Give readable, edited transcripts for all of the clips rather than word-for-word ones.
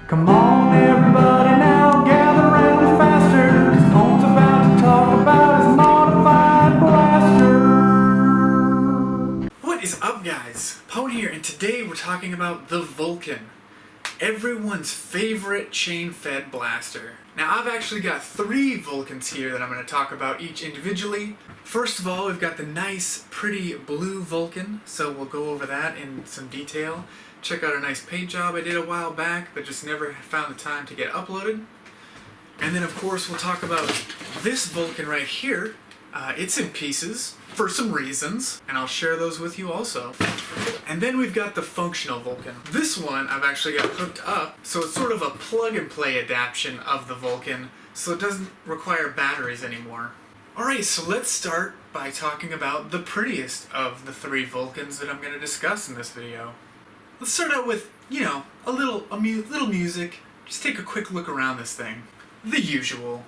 Come on everybody now, gather round faster, 'cause Pone's about to talk about his modified blaster. What is up guys? Pone here, and today we're talking about the Vulcan. Everyone's favorite chain-fed blaster. Now I've actually got 3 Vulcans here that I'm going to talk about each individually. First of all, we've got the nice, pretty blue Vulcan, so we'll go over that in some detail. Check out a nice paint job I did a while back, but just never found the time to get uploaded. And then of course we'll talk about this Vulcan right here. It's in pieces, for some reasons, and I'll share those with you also. And then we've got the functional Vulcan. This one I've actually got hooked up, so it's sort of a plug-and-play adaptation of the Vulcan, so it doesn't require batteries anymore. Alright, so let's start by talking about the prettiest of the 3 Vulcans that I'm going to discuss in this video. Let's start out with, a little music. Just take a quick look around this thing. The usual.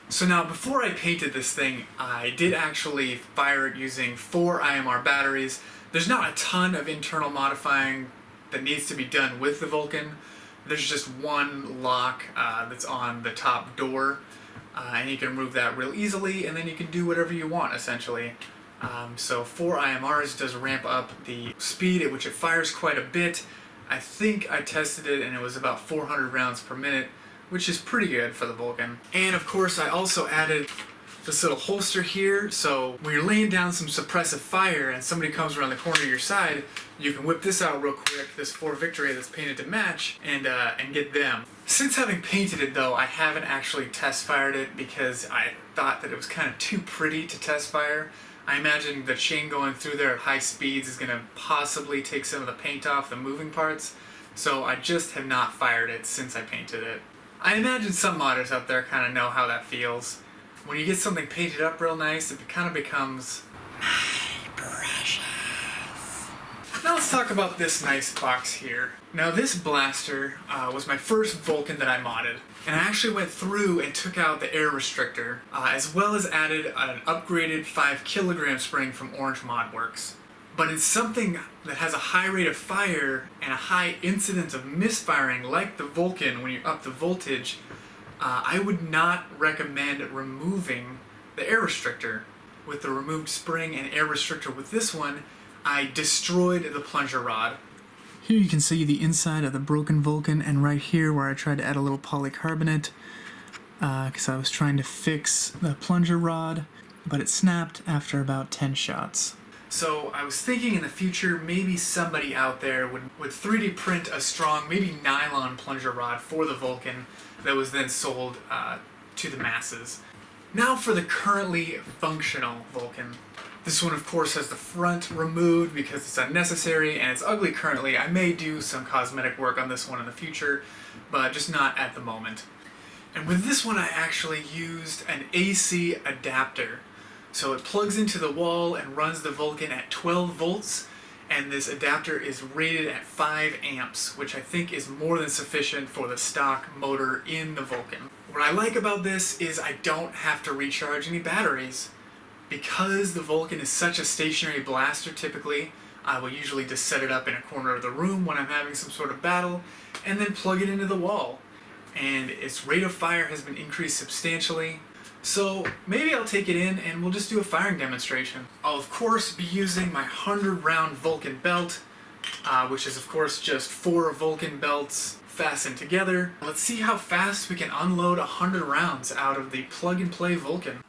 So now, before I painted this thing, I did actually fire it using 4 IMR batteries. There's not a ton of internal modifying that needs to be done with the Vulcan. There's just one lock that's on the top door, and you can remove that real easily, and then you can do whatever you want, essentially. So 4 IMRs does ramp up the speed at which it fires quite a bit. I think I tested it and it was about 400 rounds per minute, which is pretty good for the Vulcan. And of course I also added this little holster here, so when you're laying down some suppressive fire and somebody comes around the corner of your side, you can whip this out real quick, this 4 Victory that's painted to match, and get them. Since having painted it though, I haven't actually test fired it because I thought that it was kind of too pretty to test fire. I imagine the chain going through there at high speeds is going to possibly take some of the paint off the moving parts, so I just have not fired it since I painted it. I imagine some modders out there kind of know how that feels. When you get something painted up real nice, it kind of becomes my precious. Now let's talk about this nice box here. Now this blaster was my first Vulcan that I modded. And I actually went through and took out the air restrictor, as well as added an upgraded 5 kilogram spring from Orange Modworks. But in something that has a high rate of fire and a high incidence of misfiring like the Vulcan when you up the voltage, I would not recommend removing the air restrictor. With the removed spring and air restrictor with this one, I destroyed the plunger rod. Here you can see the inside of the broken Vulcan, and right here where I tried to add a little polycarbonate because I was trying to fix the plunger rod, but it snapped after about 10 shots. So I was thinking in the future maybe somebody out there would 3D print a strong, maybe nylon plunger rod for the Vulcan that was then sold to the masses. Now for the currently functional Vulcan. This one of course has the front removed because it's unnecessary and it's ugly currently. I may do some cosmetic work on this one in the future, but just not at the moment. And with this one I actually used an AC adapter. So it plugs into the wall and runs the Vulcan at 12 volts, and this adapter is rated at 5 amps, which I think is more than sufficient for the stock motor in the Vulcan. What I like about this is I don't have to recharge any batteries. Because the Vulcan is such a stationary blaster typically, I will usually just set it up in a corner of the room when I'm having some sort of battle, and then plug it into the wall. And its rate of fire has been increased substantially. So maybe I'll take it in and we'll just do a firing demonstration. I'll of course be using my 100 round Vulcan belt, which is of course just 4 Vulcan belts fastened together. Let's see how fast we can unload 100 rounds out of the plug and play Vulcan.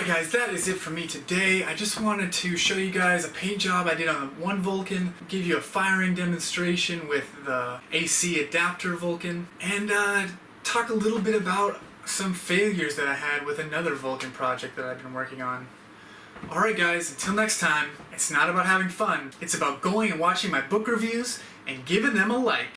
guys, that is it for me today. I just wanted to show you guys a paint job I did on one Vulcan, give you a firing demonstration with the AC adapter Vulcan, and talk a little bit about some failures that I had with another Vulcan project that I've been working on. Alright guys, until next time, it's not about having fun, it's about going and watching my book reviews and giving them a like.